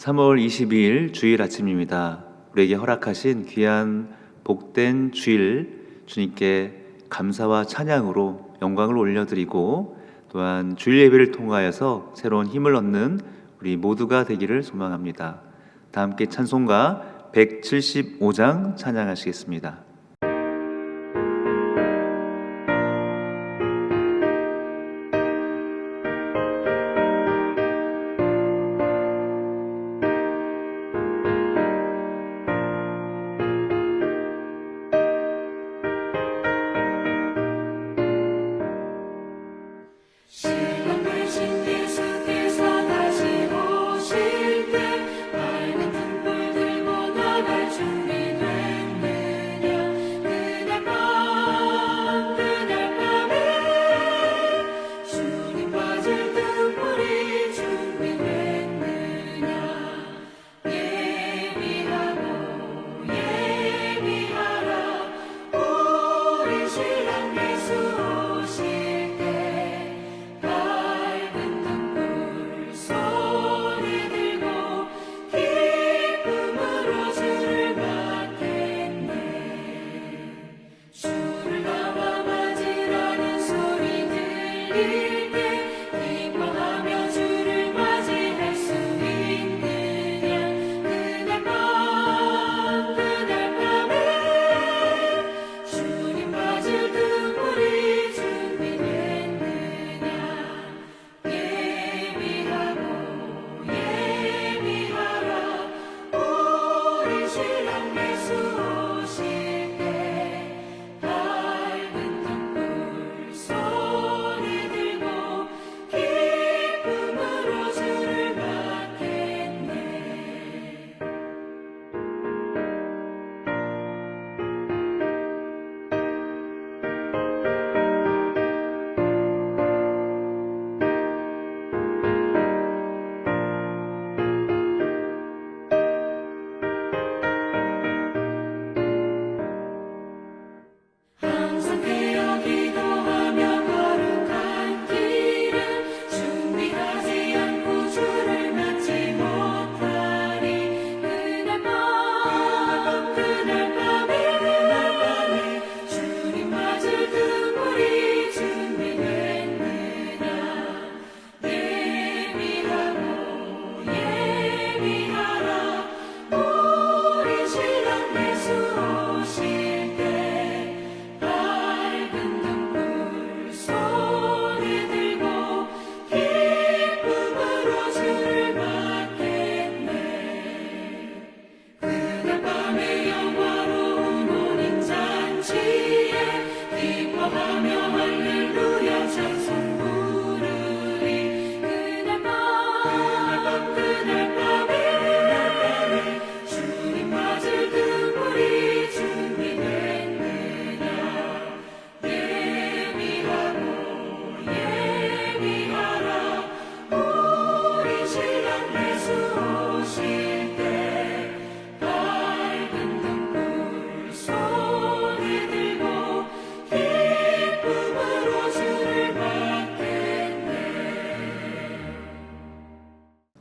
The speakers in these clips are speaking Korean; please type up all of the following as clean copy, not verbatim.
3월 22일 주일 아침입니다. 우리에게 허락하신 귀한 복된 주일 주님께 감사와 찬양으로 영광을 올려드리고 또한 주일 예배를 통하여서 새로운 힘을 얻는 우리 모두가 되기를 소망합니다. 다 함께 찬송가 175장 찬양하시겠습니다.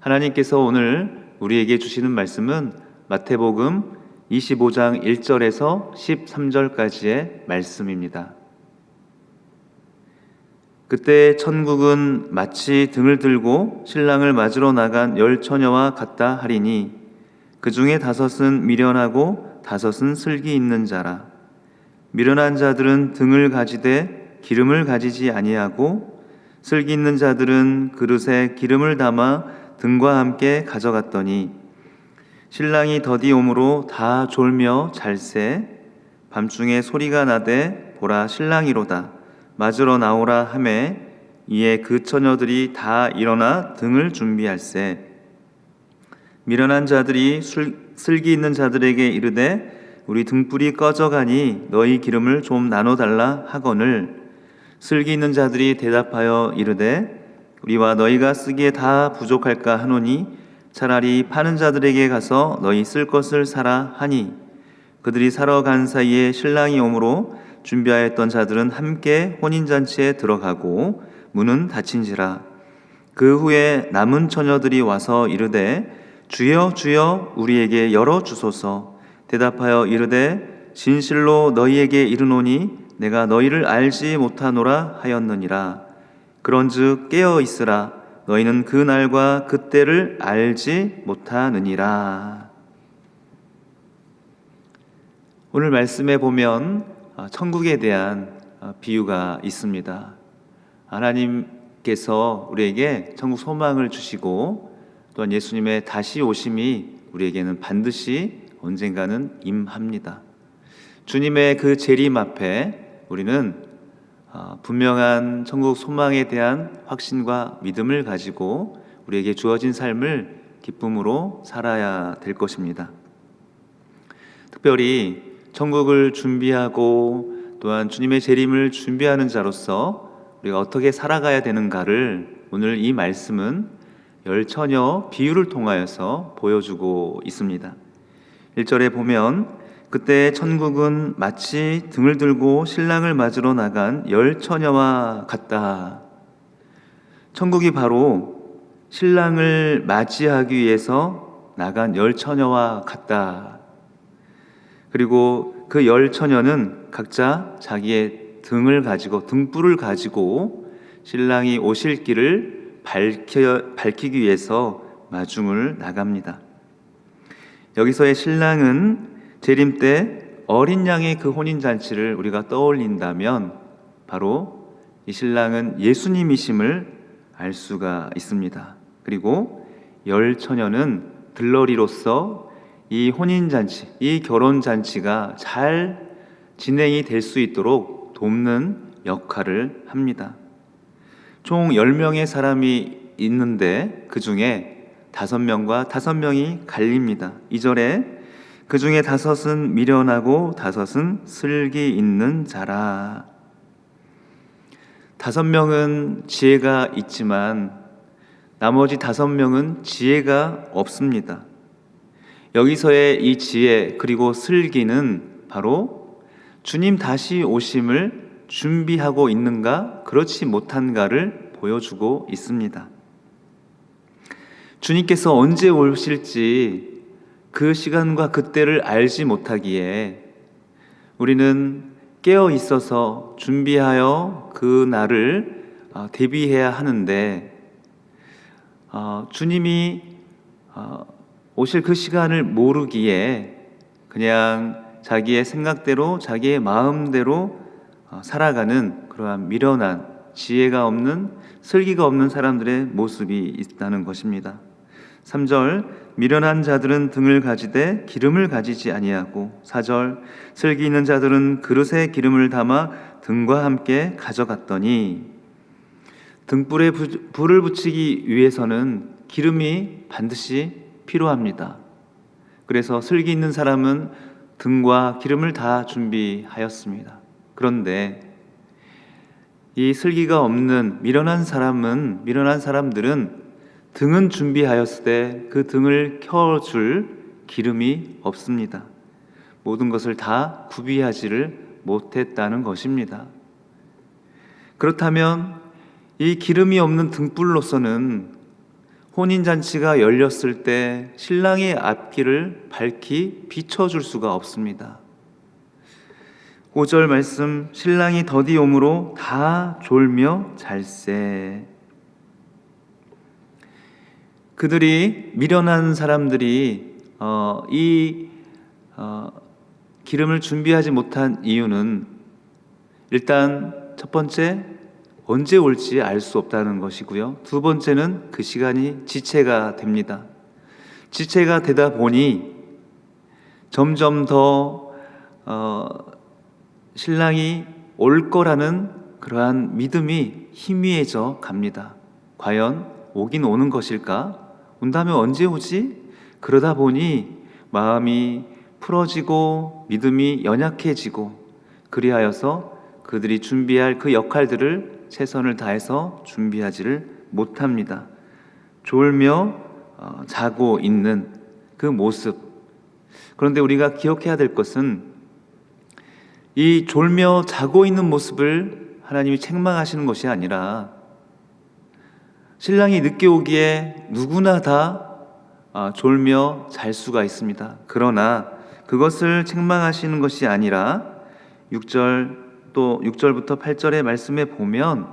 하나님께서 오늘 우리에게 주시는 말씀은 마태복음 25장 1절에서 13절까지의 말씀입니다. 그때 천국은 마치 등을 들고 신랑을 맞으러 나간 10처녀와 같다 하리니 그 중에 5은 미련하고 5은 슬기 있는 자라. 미련한 자들은 등을 가지되 기름을 가지지 아니하고 슬기 있는 자들은 그릇에 기름을 담아 등과 함께 가져갔더니 신랑이 더디 오므로 다 졸며 잘새 밤중에 소리가 나되 보라 신랑이로다 맞으러 나오라 하매 이에 그 처녀들이 다 일어나 등을 준비할세. 미련한 자들이 슬기 있는 자들에게 이르되 우리 등불이 꺼져가니 너희 기름을 좀 나눠달라 하거늘 슬기 있는 자들이 대답하여 이르되 우리와 너희가 쓰기에 다 부족할까 하노니 차라리 파는 자들에게 가서 너희 쓸 것을 사라 하니 그들이 사러 간 사이에 신랑이 오므로 준비하였던 자들은 함께 혼인잔치에 들어가고 문은 닫힌지라. 그 후에 남은 처녀들이 와서 이르되 주여 주여 우리에게 열어주소서. 대답하여 이르되 진실로 너희에게 이르노니 내가 너희를 알지 못하노라 하였느니라. 그런즉 깨어 있으라. 너희는 그 날과 그때를 알지 못하느니라. 오늘 말씀에 보면 천국에 대한 비유가 있습니다. 하나님께서 우리에게 천국 소망을 주시고 또한 예수님의 다시 오심이 우리에게는 반드시 언젠가는 임합니다. 주님의 그 재림 앞에 우리는 분명한 천국 소망에 대한 확신과 믿음을 가지고 우리에게 주어진 삶을 기쁨으로 살아야 될 것입니다. 특별히 천국을 준비하고 또한 주님의 재림을 준비하는 자로서 우리가 어떻게 살아가야 되는가를 오늘 이 말씀은 열처녀 비유를 통하여서 보여주고 있습니다. 1절에 보면 그때 천국은 마치 등을 들고 신랑을 맞으러 나간 열처녀와 같다. 천국이 바로 신랑을 맞이하기 위해서 나간 열처녀와 같다. 그리고 그 열처녀는 각자 자기의 등을 가지고 등불을 가지고 신랑이 오실 길을 밝히기 위해서 마중을 나갑니다. 여기서의 신랑은 재림 때 어린 양의 그 혼인잔치를 우리가 떠올린다면 바로 이 신랑은 예수님이심을 알 수가 있습니다. 그리고 열처녀는 들러리로서 이 혼인잔치, 이 결혼잔치가 잘 진행이 될 수 있도록 돕는 역할을 합니다. 총 10명의 사람이 있는데 그 중에 5명과 5명이 갈립니다. 2절에 그 중에 5은 미련하고 5은 슬기 있는 자라. 5명은 지혜가 있지만 나머지 5명은 지혜가 없습니다. 여기서의 이 지혜 그리고 슬기는 바로 주님 다시 오심을 준비하고 있는가 그렇지 못한가를 보여주고 있습니다. 주님께서 언제 오실지 그 시간과 그때를 알지 못하기에 우리는 깨어 있어서 준비하여 그 날을 대비해야 하는데 주님이 오실 그 시간을 모르기에 그냥 자기의 생각대로 자기의 마음대로 살아가는 그러한 미련한 지혜가 없는 슬기가 없는 사람들의 모습이 있다는 것입니다. 3절 미련한 자들은 등을 가지되 기름을 가지지 아니하고 4절 슬기 있는 자들은 그릇에 기름을 담아 등과 함께 가져갔더니 등불에 불을 붙이기 위해서는 기름이 반드시 필요합니다. 그래서 슬기 있는 사람은 등과 기름을 다 준비하였습니다. 그런데 이 슬기가 없는 미련한 사람들은 등은 준비하였을 때 그 등을 켜줄 기름이 없습니다. 모든 것을 다 구비하지를 못했다는 것입니다. 그렇다면 이 기름이 없는 등불로서는 혼인잔치가 열렸을 때 신랑의 앞길을 밝히 비춰줄 수가 없습니다. 5절 말씀 신랑이 더디 오므로 다 졸며 잘세. 그들이 미련한 사람들이 이 기름을 준비하지 못한 이유는 일단 첫 번째 언제 올지 알 수 없다는 것이고요. 두 번째는 그 시간이 지체가 됩니다. 지체가 되다 보니 점점 더 신랑이 올 거라는 그러한 믿음이 희미해져 갑니다. 과연 오긴 오는 것일까? 온다면 언제 오지? 그러다 보니 마음이 풀어지고 믿음이 연약해지고 그리하여서 그들이 준비할 그 역할들을 최선을 다해서 준비하지를 못합니다. 졸며 자고 있는 그 모습. 그런데 우리가 기억해야 될 것은 이 졸며 자고 있는 모습을 하나님이 책망하시는 것이 아니라 신랑이 늦게 오기에 누구나 다 졸며 잘 수가 있습니다. 그러나 그것을 책망하시는 것이 아니라 6절 또 6절부터 8절의 말씀에 보면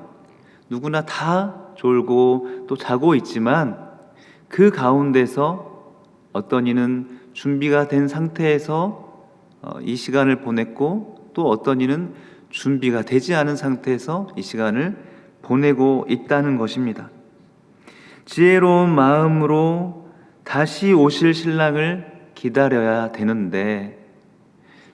누구나 다 졸고 또 자고 있지만 그 가운데서 어떤 이는 준비가 된 상태에서 이 시간을 보냈고 또 어떤 이는 준비가 되지 않은 상태에서 이 시간을 보내고 있다는 것입니다. 지혜로운 마음으로 다시 오실 신랑을 기다려야 되는데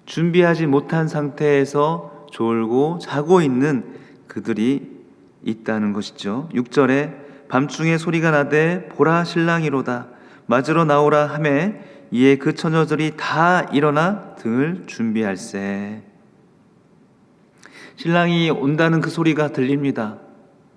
준비하지 못한 상태에서 졸고 자고 있는 그들이 있다는 것이죠. 6절에 밤중에 소리가 나되 보라 신랑이로다 맞으러 나오라 하매 이에 그 처녀들이 다 일어나 등을 준비할세. 신랑이 온다는 그 소리가 들립니다.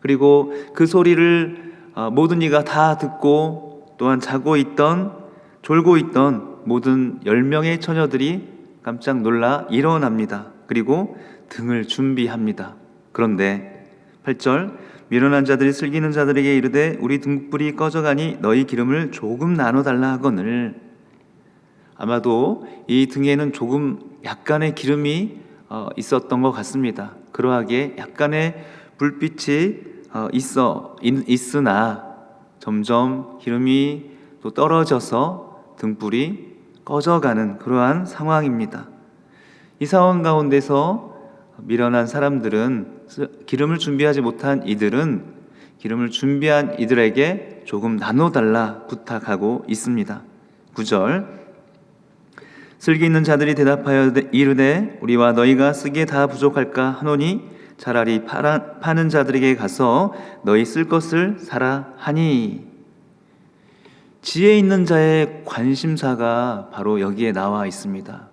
그리고 그 소리를 모든 이가 다 듣고 또한 자고 있던 졸고 있던 모든 10명의 처녀들이 깜짝 놀라 일어납니다. 그리고 등을 준비합니다. 그런데 8절 미련한 자들이 슬기는 자들에게 이르되 우리 등불이 꺼져가니 너희 기름을 조금 나눠달라 하거늘. 아마도 이 등에는 조금 약간의 기름이 있었던 것 같습니다. 그러하기에 약간의 불빛이 있으나 점점 기름이 또 떨어져서 등불이 꺼져가는 그러한 상황입니다. 이 상황 가운데서 미련한 사람들은 기름을 준비하지 못한 이들은 기름을 준비한 이들에게 조금 나눠달라 부탁하고 있습니다. 9절 슬기 있는 자들이 대답하여 이르되 우리와 너희가 쓰기에 다 부족할까 하노니 차라리 파는 자들에게 가서 너희 쓸 것을 사라 하니. 지혜 있는 자의 관심사가 바로 여기에 나와 있습니다.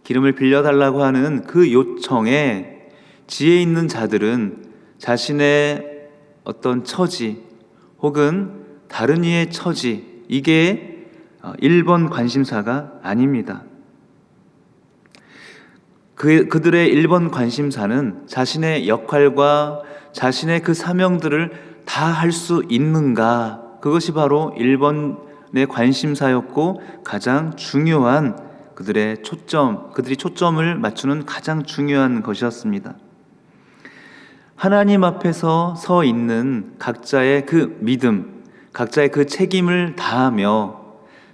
기름을 빌려달라고 하는 그 요청에 지혜 있는 자들은 자신의 어떤 처지 혹은 다른 이의 처지, 이게 1번 관심사가 아닙니다. 그들의 1번 관심사는 자신의 역할과 자신의 그 사명들을 다 할 수 있는가, 그것이 바로 1번의 관심사였고 가장 중요한 그들이 초점을 맞추는 가장 중요한 것이었습니다. 하나님 앞에서 서 있는 각자의 그 믿음, 각자의 그 책임을 다하며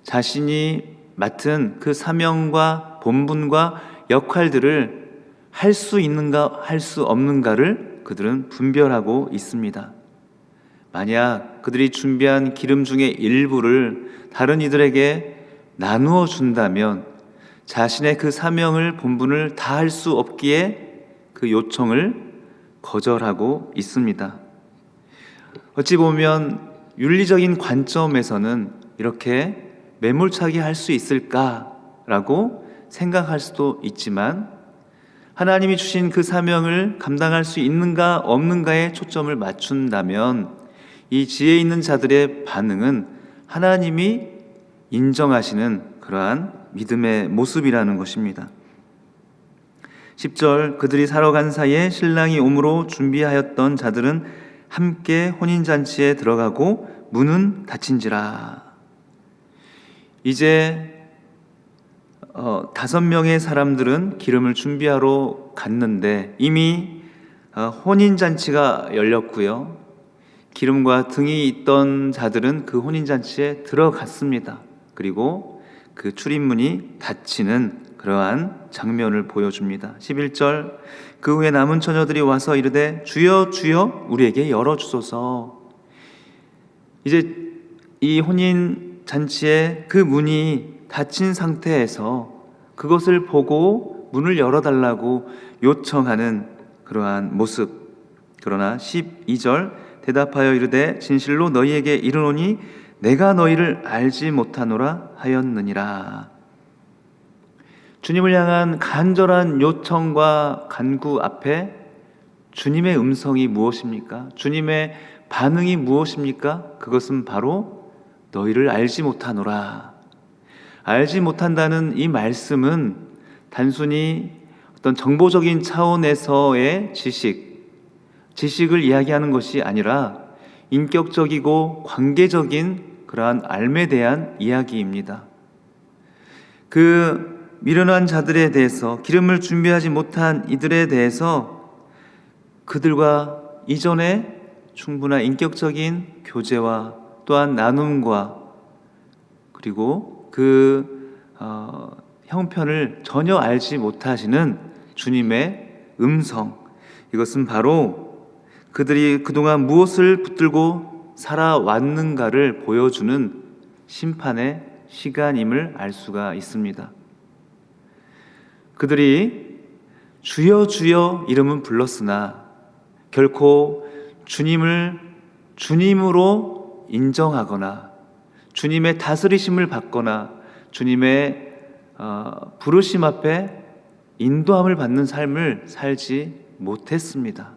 자신이 맡은 그 사명과 본분과 역할들을 할 수 있는가 할 수 없는가를 그들은 분별하고 있습니다. 만약 그들이 준비한 기름 중의 일부를 다른 이들에게 나누어 준다면 자신의 그 사명을 본분을 다 할 수 없기에 그 요청을 거절하고 있습니다. 어찌 보면 윤리적인 관점에서는 이렇게 매몰차게 할 수 있을까라고 생각할 수도 있지만 하나님이 주신 그 사명을 감당할 수 있는가 없는가에 초점을 맞춘다면 이 지혜 있는 자들의 반응은 하나님이 인정하시는 그러한 믿음의 모습이라는 것입니다. 10절 그들이 사러 간 사이에 신랑이 오므로 준비하였던 자들은 함께 혼인잔치에 들어가고 문은 닫힌지라. 이제 5명의 사람들은 기름을 준비하러 갔는데 이미 혼인잔치가 열렸고요. 기름과 등이 있던 자들은 그 혼인잔치에 들어갔습니다. 그리고 그 출입문이 닫히는 그러한 장면을 보여줍니다. 11절 그 후에 남은 처녀들이 와서 이르되 주여 주여 우리에게 열어주소서. 이제 이 혼인잔치의 그 문이 닫힌 상태에서 그것을 보고 문을 열어달라고 요청하는 그러한 모습. 그러나 12절 대답하여 이르되 진실로 너희에게 이르노니 내가 너희를 알지 못하노라 하였느니라. 주님을 향한 간절한 요청과 간구 앞에 주님의 음성이 무엇입니까? 주님의 반응이 무엇입니까? 그것은 바로 너희를 알지 못하노라. 알지 못한다는 이 말씀은 단순히 어떤 정보적인 차원에서의 지식을 이야기하는 것이 아니라 인격적이고 관계적인 그러한 삶에 대한 이야기입니다. 그 미련한 자들에 대해서, 기름을 준비하지 못한 이들에 대해서 그들과 이전에 충분한 인격적인 교제와 또한 나눔과 그리고 그 형편을 전혀 알지 못하시는 주님의 음성, 이것은 바로 그들이 그동안 무엇을 붙들고 살아왔는가를 보여주는 심판의 시간임을 알 수가 있습니다. 그들이 주여 주여 이름은 불렀으나 결코 주님을 주님으로 인정하거나 주님의 다스리심을 받거나 주님의 부르심 앞에 인도함을 받는 삶을 살지 못했습니다.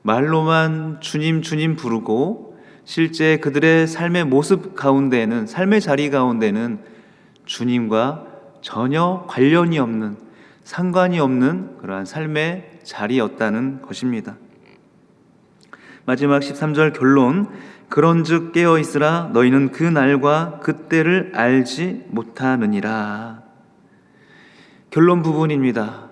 말로만 주님 주님 부르고 실제 그들의 삶의 모습 가운데에는, 삶의 자리 가운데는 주님과 전혀 관련이 없는, 상관이 없는 그러한 삶의 자리였다는 것입니다. 마지막 13절 결론, 그런즉 깨어있으라 너희는 그 날과 그때를 알지 못하느니라. 결론 부분입니다.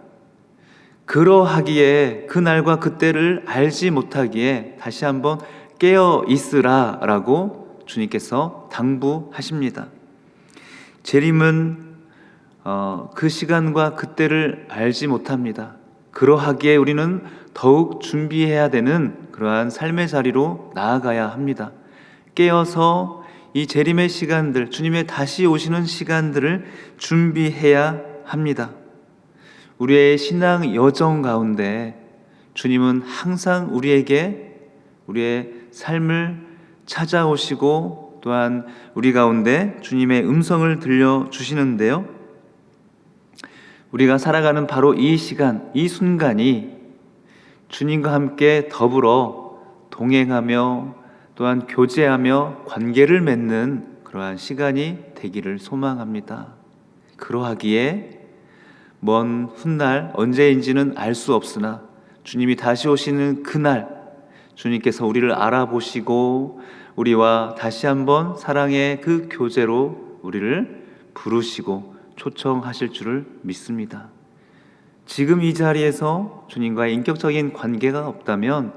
그러하기에, 그 날과 그때를 알지 못하기에 다시 한번 깨어있으라 라고 주님께서 당부하십니다. 재림은 그 시간과 그때를 알지 못합니다. 그러하기에 우리는 더욱 준비해야 되는 그러한 삶의 자리로 나아가야 합니다. 깨어서 이 재림의 시간들, 주님의 다시 오시는 시간들을 준비해야 합니다. 우리의 신앙 여정 가운데 주님은 항상 우리에게 우리의 삶을 찾아오시고 또한 우리 가운데 주님의 음성을 들려주시는데요, 우리가 살아가는 바로 이 시간, 이 순간이 주님과 함께 더불어 동행하며 또한 교제하며 관계를 맺는 그러한 시간이 되기를 소망합니다. 그러하기에 먼 훗날 언제인지는 알 수 없으나 주님이 다시 오시는 그날 주님께서 우리를 알아보시고 우리와 다시 한번 사랑의 그 교제로 우리를 부르시고 초청하실 줄을 믿습니다. 지금 이 자리에서 주님과의 인격적인 관계가 없다면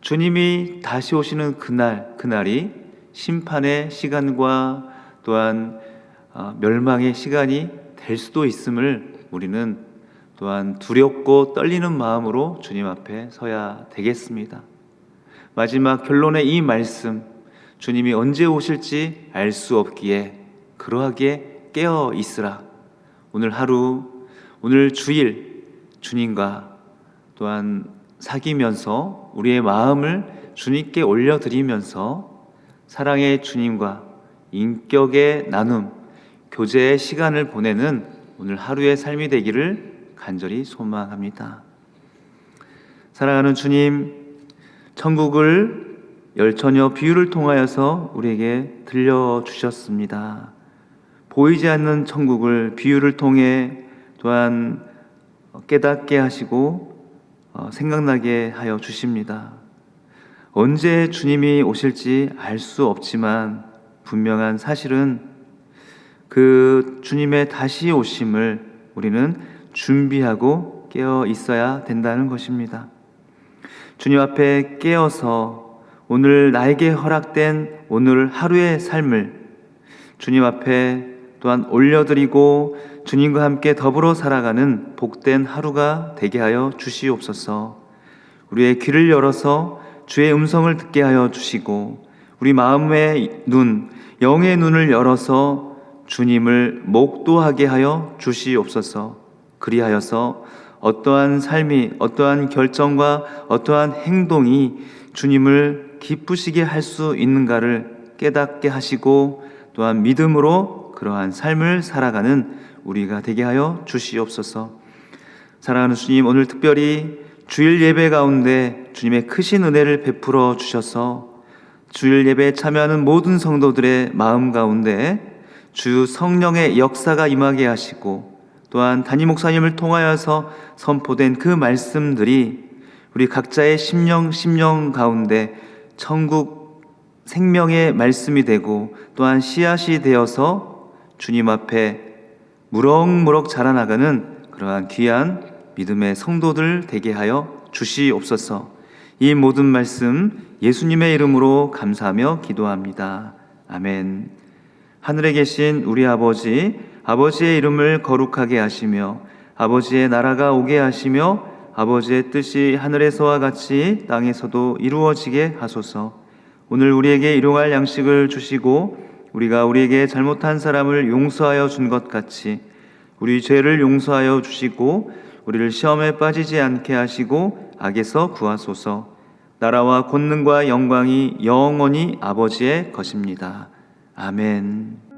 주님이 다시 오시는 그날이 심판의 시간과 또한 멸망의 시간이 될 수도 있음을 우리는 또한 두렵고 떨리는 마음으로 주님 앞에 서야 되겠습니다. 마지막 결론의 이 말씀, 주님이 언제 오실지 알 수 없기에 그러하기에 깨어 있으라. 오늘 하루, 오늘 주일 주님과 또한 사귀면서 우리의 마음을 주님께 올려드리면서 사랑의 주님과 인격의 나눔, 교제의 시간을 보내는 오늘 하루의 삶이 되기를 간절히 소망합니다. 사랑하는 주님, 천국을 열처녀 비유를 통하여서 우리에게 들려주셨습니다. 보이지 않는 천국을 비유를 통해 또한 깨닫게 하시고 생각나게 하여 주십니다. 언제 주님이 오실지 알 수 없지만 분명한 사실은 그 주님의 다시 오심을 우리는 준비하고 깨어 있어야 된다는 것입니다. 주님 앞에 깨어서 오늘 나에게 허락된 오늘 하루의 삶을 주님 앞에 또한 올려드리고 주님과 함께 더불어 살아가는 복된 하루가 되게 하여 주시옵소서. 우리의 귀를 열어서 주의 음성을 듣게 하여 주시고 우리 마음의 눈, 영의 눈을 열어서 주님을 목도하게 하여 주시옵소서. 그리하여서 어떠한 삶이, 어떠한 결정과 어떠한 행동이 주님을 기쁘시게 할 수 있는가를 깨닫게 하시고 또한 믿음으로 그러한 삶을 살아가는 우리가 되게 하여 주시옵소서. 사랑하는 주님, 오늘 특별히 주일 예배 가운데 주님의 크신 은혜를 베풀어 주셔서 주일 예배에 참여하는 모든 성도들의 마음 가운데 주 성령의 역사가 임하게 하시고 또한 담임 목사님을 통하여서 선포된 그 말씀들이 우리 각자의 심령 가운데 천국 생명의 말씀이 되고 또한 씨앗이 되어서 주님 앞에 무럭무럭 자라나가는 그러한 귀한 믿음의 성도들 되게 하여 주시옵소서. 이 모든 말씀 예수님의 이름으로 감사하며 기도합니다. 아멘. 하늘에 계신 우리 아버지, 아버지의 이름을 거룩하게 하시며 아버지의 나라가 오게 하시며 아버지의 뜻이 하늘에서와 같이 땅에서도 이루어지게 하소서. 오늘 우리에게 일용할 양식을 주시고 우리가 우리에게 잘못한 사람을 용서하여 준 것 같이 우리 죄를 용서하여 주시고 우리를 시험에 빠지지 않게 하시고 악에서 구하소서. 나라와 권능과 영광이 영원히 아버지의 것입니다. 아멘.